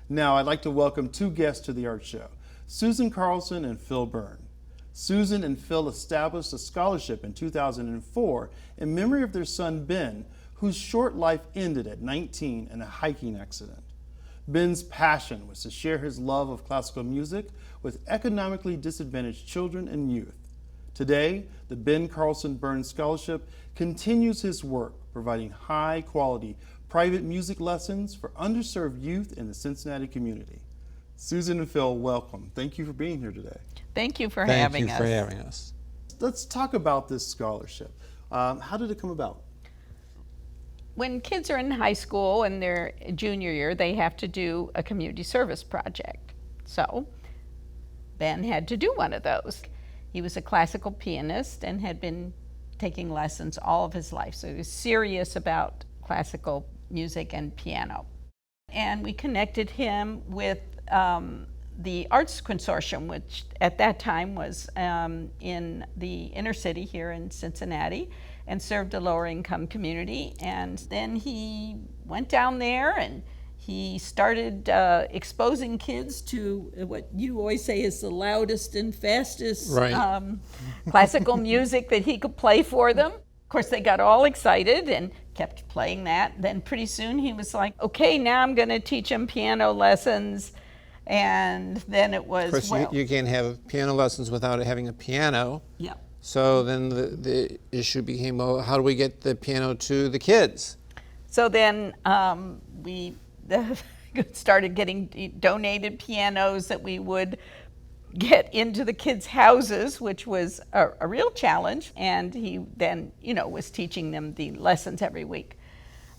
Now I'd like to welcome two guests to the Art Show, Susan Carlson and Phil Berne. Susan and Phil established a scholarship in 2004 in memory of their son Ben, whose short life ended at 19 in a hiking accident. Ben's passion was to share his love of classical music with economically disadvantaged children and youth. Today, the Ben Carlson-Berne Scholarship continues his work, providing high-quality private music lessons for underserved youth in the Cincinnati community. Susan and Phil, welcome. Thank you for being here today. Thank you for having us. Let's talk about this scholarship. How did it come about? When kids are in high school and their junior year, they have to do a community service project. So Ben had to do one of those. He was a classical pianist and had been taking lessons all of his life. So he was serious about classical music and piano. And we connected him with the Arts Consortium, which at that time was in the inner city here in Cincinnati and served a lower income community. And then he went down there and he started exposing kids to what you always say is the loudest and fastest classical music that he could play for them. Of course, they got all excited and kept playing that. Then pretty soon he was like, okay, now I'm going to teach them piano lessons. And then it was, of course, you can't have piano lessons without having a piano. Yeah. So then the issue became, well, how do we get the piano to the kids? So then we started getting donated pianos that we would get into the kids' houses, which was a real challenge. And he then, was teaching them the lessons every week.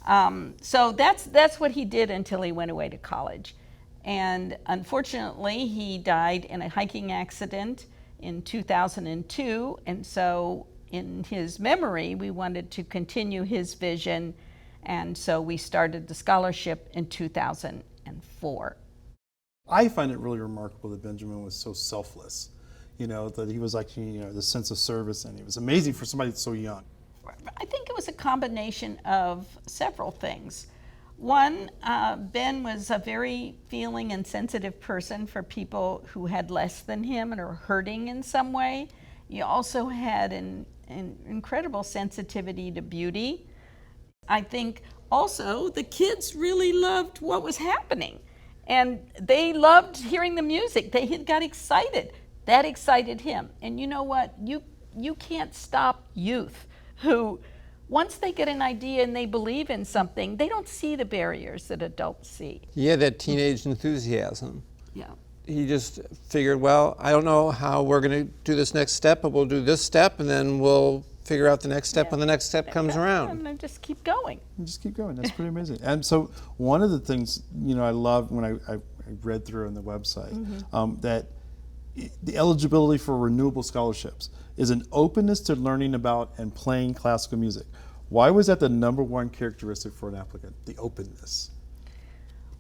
So that's what he did until he went away to college. And unfortunately, he died in a hiking accident in 2002. And so in his memory, we wanted to continue his vision. And so we started the scholarship in 2004. I find it really remarkable that Benjamin was so selfless, that he was actually, the sense of service, and it was amazing for somebody that's so young. I think it was a combination of several things. One, Ben was a very feeling and sensitive person for people who had less than him and are hurting in some way. He also had an incredible sensitivity to beauty. I think also the kids really loved what was happening. And they loved hearing the music. They got excited. That excited him. And you know what? You can't stop youth who, once they get an idea and they believe in something, they don't see the barriers that adults see. Yeah, that teenage enthusiasm. Yeah. He just figured, well, I don't know how we're going to do this next step, but we'll do this step, and then we'll figure out the next step when the next step comes around. And then just keep going. Just keep going. That's pretty amazing. And so one of the things, I loved when I read through on the website, that the eligibility for renewable scholarships is an openness to learning about and playing classical music. Why was that the number one characteristic for an applicant, the openness?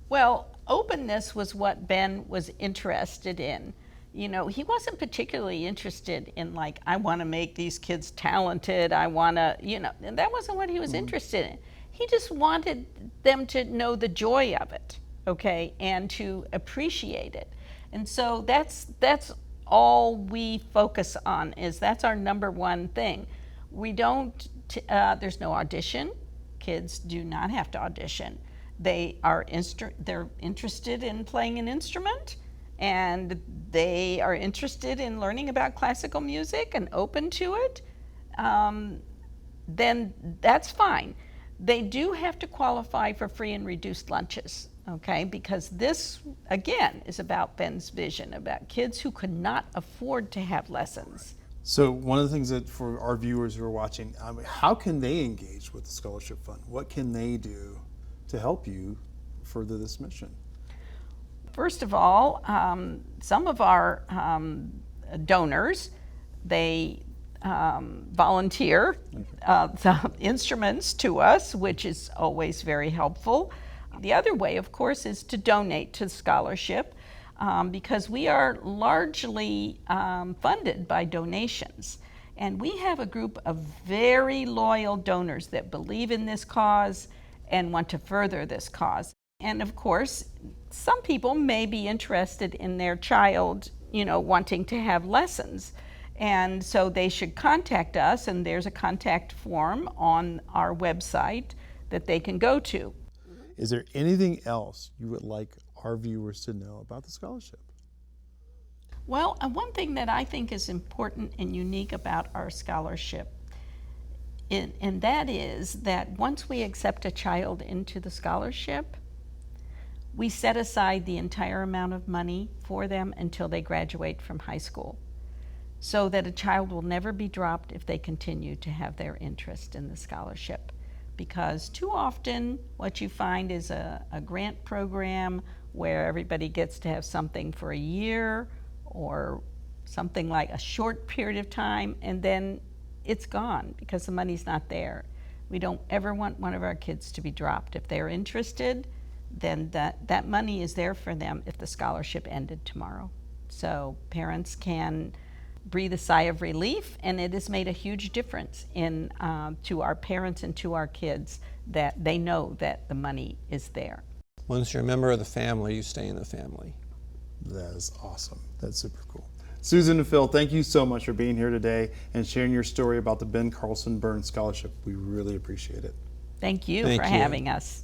Well, openness was what Ben was interested in. He wasn't particularly interested in I want to make these kids talented. I want to, and that wasn't what he was interested in. He just wanted them to know the joy of it, okay, and to appreciate it. And so that's all we focus on, that's our number one thing. We don't, there's no audition. Kids do not have to audition. They're interested in playing an instrument, and they are interested in learning about classical music and open to it, then that's fine. They do have to qualify for free and reduced lunches, okay? Because this, again, is about Ben's vision, about kids who could not afford to have lessons. So one of the things that for our viewers who are watching, how can they engage with the Scholarship Fund? What can they do to help you further this mission? First of all, some of our donors, they volunteer the instruments to us, which is always very helpful. The other way, of course, is to donate to the scholarship because we are largely funded by donations. And we have a group of very loyal donors that believe in this cause and want to further this cause. And of course, some people may be interested in their child, wanting to have lessons. And so they should contact us, and there's a contact form on our website that they can go to. Is there anything else you would like our viewers to know about the scholarship? Well, one thing that I think is important and unique about our scholarship, and that is that once we accept a child into the scholarship, we set aside the entire amount of money for them until they graduate from high school, so that a child will never be dropped if they continue to have their interest in the scholarship. Because too often what you find is a grant program where everybody gets to have something for a year or something like a short period of time, and then it's gone because the money's not there. We don't ever want one of our kids to be dropped. If they're interested, then that money is there for them if the scholarship ended tomorrow. So parents can breathe a sigh of relief, and it has made a huge difference to our parents and to our kids that they know that the money is there. Once you're a member of the family, you stay in the family. That is awesome. That's super cool. Susan and Phil, thank you so much for being here today and sharing your story about the Ben Carlson-Berne Scholarship. We really appreciate it. Thank you Thank for you. having us.